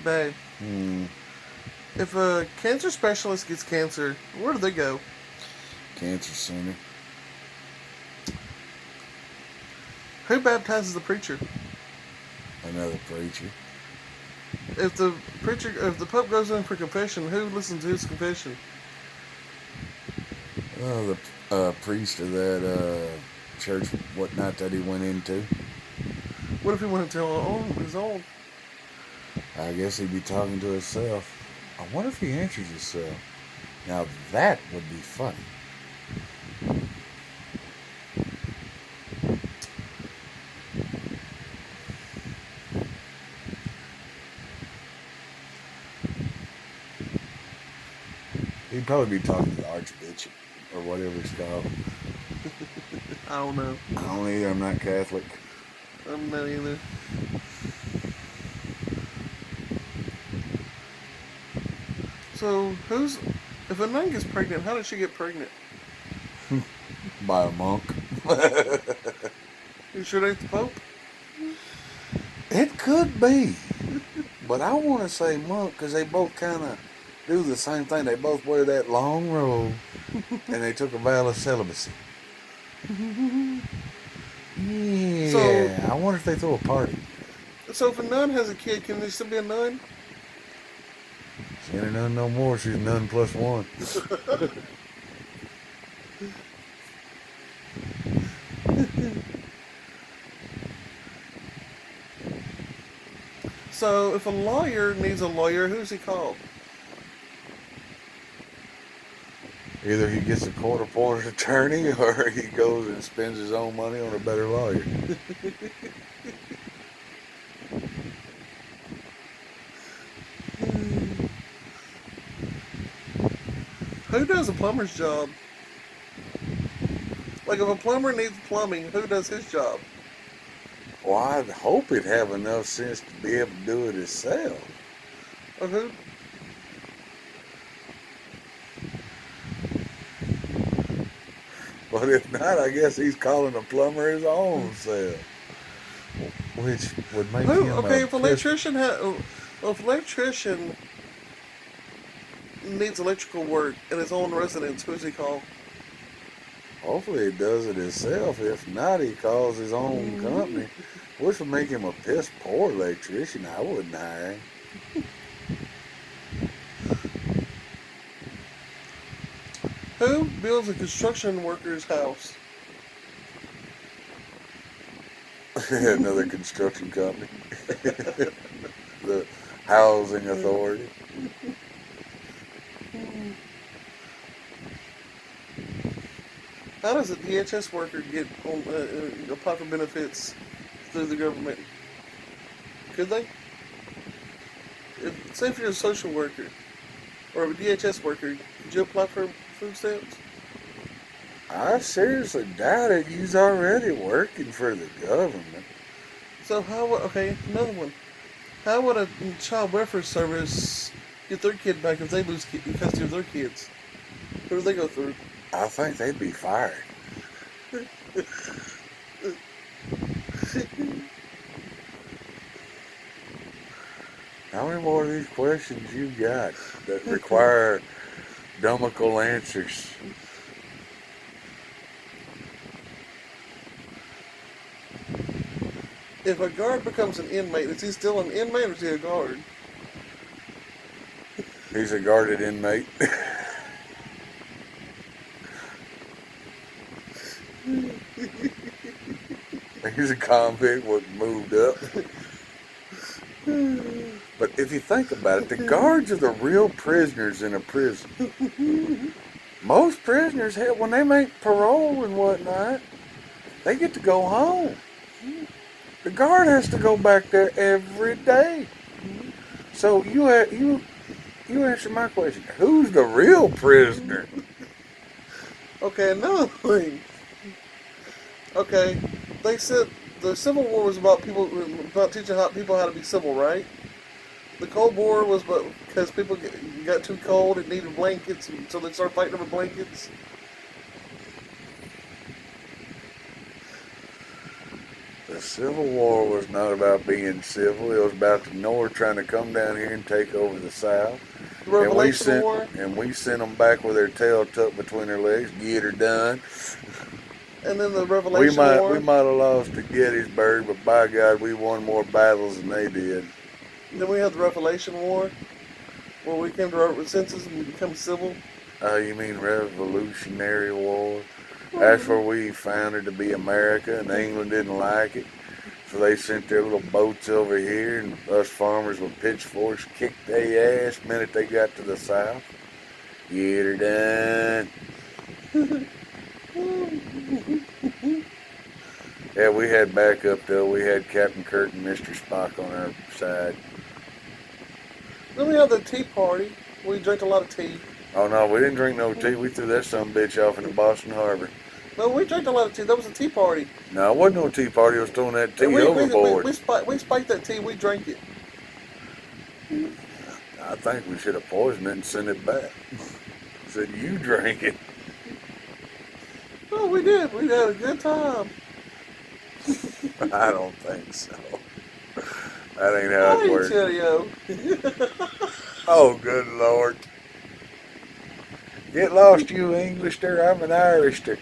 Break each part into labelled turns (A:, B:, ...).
A: Babe,
B: Hmm.
A: if a cancer specialist gets cancer, where do they go?
B: Cancer center.
A: Who baptizes the preacher?
B: Another preacher.
A: If the Pope goes in for confession, who listens to his confession?
B: Oh, the priest of that church, whatnot that he went into.
A: What if he went to his own?
B: I guess he'd be talking to himself. I wonder if he answers himself. Now that would be funny. He'd probably be talking to the archbishop or whatever it's called.
A: I don't know.
B: I don't either. I'm not Catholic.
A: I'm not either. So who's if a nun gets pregnant, how did she get pregnant?
B: By a monk.
A: You sure it ain't the Pope?
B: It could be, but I want to say monk because they both kind of do the same thing. They both wear that long robe, and they took a vow of celibacy.
A: So
B: Yeah, I wonder if they throw a party.
A: so if a nun has a kid, can they still be a nun?
B: She ain't a nun no more. She's a nun plus one.
A: So if a lawyer needs a lawyer, who's he called?
B: Either he gets a court-appointed attorney, or he goes and spends his own money on a better lawyer.
A: Who does a plumber's job? Like if a plumber needs plumbing, who does his job?
B: Well, I'd hope he'd have enough sense to be able to do it himself.
A: Or who?
B: But if not, I guess he's calling a plumber his own self. Which would make
A: Who?
B: him
A: Okay,
B: a
A: if
B: piss.
A: electrician needs electrical work in his own residence, who's he called?
B: Hopefully he does it himself. If not, he calls his own company. Which would make him a piss poor electrician. I wouldn't hire him.
A: Who builds a construction worker's house?
B: Another construction company. The housing authority.
A: How does a DHS worker get apply for benefits through the government? Could they? Say if you're a social worker or a DHS worker, could you apply for food stamps?
B: I seriously doubt it. He's already working for the government.
A: So okay, another one. How would a child welfare service get their kid back if they lose custody of their kids? Who do they go through?
B: I think they'd be fired. How many more of these questions you got that require dumical answers?
A: If a guard becomes an inmate, is he still an inmate or is he a guard?
B: He's a guarded inmate. He's a convict was moved up. But if you think about it, the guards are the real prisoners in a prison. Most prisoners have, when they make parole and whatnot, they get to go home. The guard has to go back there every day. So you answer my question. Who's the real prisoner?
A: Okay, another thing. Okay, they said the Civil War was about teaching people how to be civil, right? The Cold War was because people got too cold and needed blankets, so they started fighting over blankets.
B: The Civil War was not about being civil. It was about the North trying to come down here and take over the South.
A: The Revelation War,
B: And we sent them back with their tail tucked between their legs. Get her done.
A: and then the Revelation War.
B: We might have lost to Gettysburg, but by God, we won more battles than they did.
A: Then we had the Revelation War, where we came to our senses and become civil.
B: You mean Revolutionary War? That's where we founded to be America, and England didn't like it. So they sent their little boats over here, and us farmers with pitchforks kicked their ass the minute they got to the South. Get her done. Yeah, we had backup, though. We had Captain Kirk and Mr. Spock on our side.
A: Then we had the Tea Party. We drank a lot of tea.
B: Oh, no, we didn't drink no tea. We threw that sumbitch off into Boston Harbor.
A: No, we drank a lot of tea. That was a Tea Party.
B: No, it wasn't no tea party. I was throwing that tea
A: And
B: overboard.
A: We spiked that tea. We drank it.
B: I think we should have poisoned it and sent it back. Said, you drank it.
A: Oh, we did. We had a good time.
B: I don't think so. That ain't how it works.
A: Cheerio.
B: Oh, good Lord. Get lost, you Englisher. I'm an Irisher.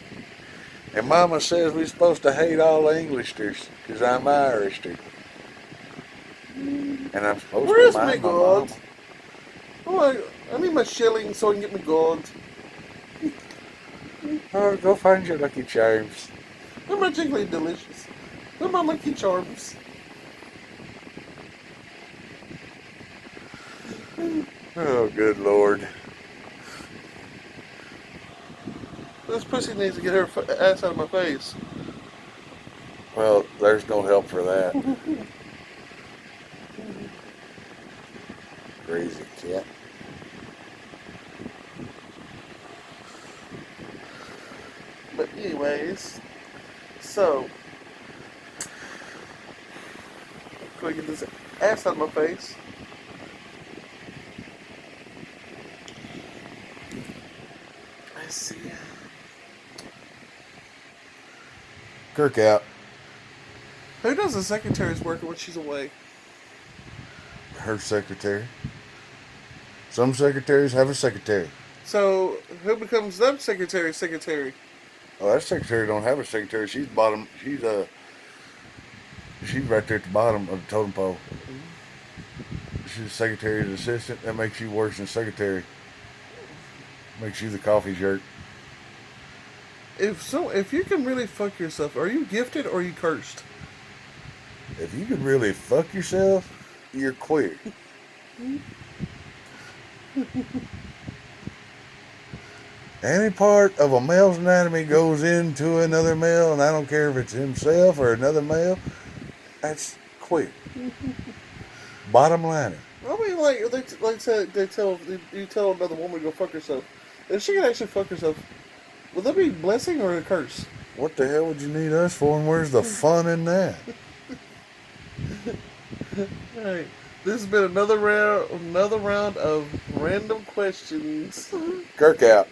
B: And Mama says we're supposed to hate all Englishers because I'm Irisher. And I'm supposed
A: Where's
B: to
A: my
B: mind my
A: gold?
B: mama.
A: Oh, I need my shilling so I can get my gold.
B: Oh, go find your Lucky Charms.
A: They're magically delicious. They're my Lucky Charms.
B: Oh, good Lord.
A: This pussy needs to get her ass out of my face.
B: Well, there's no help for that. Crazy cat.
A: But anyways, so can I get this ass out of my face? Let's see.
B: Kirk out.
A: Who does the secretary's work when she's away?
B: Her secretary. Some secretaries have a secretary.
A: So who becomes that secretary's secretary?
B: Oh, that secretary don't have a secretary. She's bottom. She's right there at the bottom of the totem pole. She's the secretary's assistant. That makes you worse than secretary. Makes you the coffee jerk.
A: If you can really fuck yourself, are you gifted or are you cursed?
B: If you can really fuck yourself, you're queer. Any part of a male's anatomy goes into another male, and I don't care if it's himself or another male, that's queer. Bottom line.
A: I mean, you tell another woman to go fuck herself. If she can actually fuck herself, would that be a blessing or a curse?
B: What the hell would you need us for, and where's the fun in that?
A: Alright. This has been another round of random questions.
B: Kirk out.